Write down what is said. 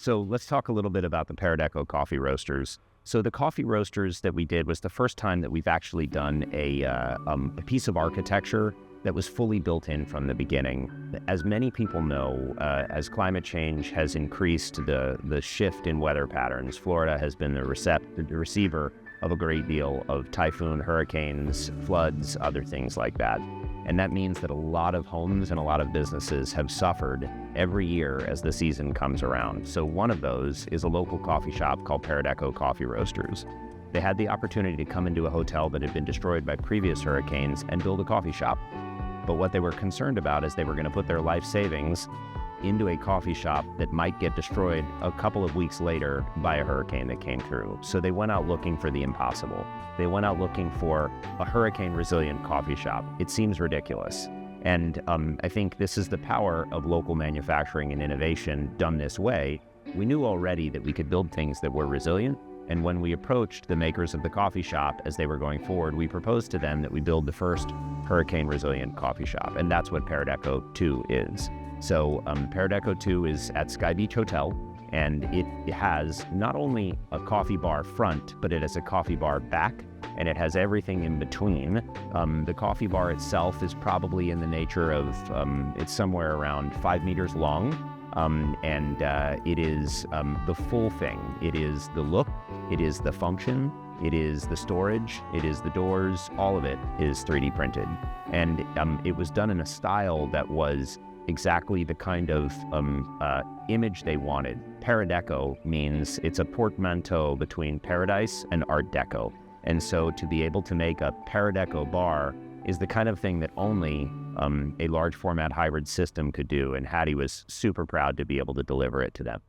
So let's talk a little bit about the Paradeco coffee roasters. So the coffee roasters that we did was the first time that we've actually done a piece of architecture that was fully built in from the beginning. As many people know, as climate change has increased the shift in weather patterns, Florida has been the receiver of a great deal of typhoon, hurricanes, floods, other things like that. And that means that a lot of homes and a lot of businesses have suffered every year as the season comes around. So one of those is a local coffee shop called Paradeco Coffee Roasters. They had the opportunity to come into a hotel that had been destroyed by previous hurricanes and build a coffee shop. But what they were concerned about is they were going to put their life savings into a coffee shop that might get destroyed a couple of weeks later by a hurricane that came through. So they went out looking for the impossible. They went out looking for a hurricane-resilient coffee shop. It seems ridiculous. And I think this is the power of local manufacturing and innovation done this way. We knew already that we could build things that were resilient. And when we approached the makers of the coffee shop as they were going forward, we proposed to them that we build the first hurricane-resilient coffee shop. And that's what Paradeco 2 is. So Paradeco 2 is at Sky Beach Hotel, and it has not only a coffee bar front, but it has a coffee bar back, and it has everything in between. The coffee bar itself is probably in the nature of, it's somewhere around 5 meters long, and it is the full thing. It is the look, it is the function, it is the storage, it is the doors, all of it is 3D printed. And it was done in a style that was exactly the kind of image they wanted. Paradeco means it's a portmanteau between paradise and Art Deco. And so to be able to make a Paradeco bar is the kind of thing that only a large format hybrid system could do. And Haddy was super proud to be able to deliver it to them.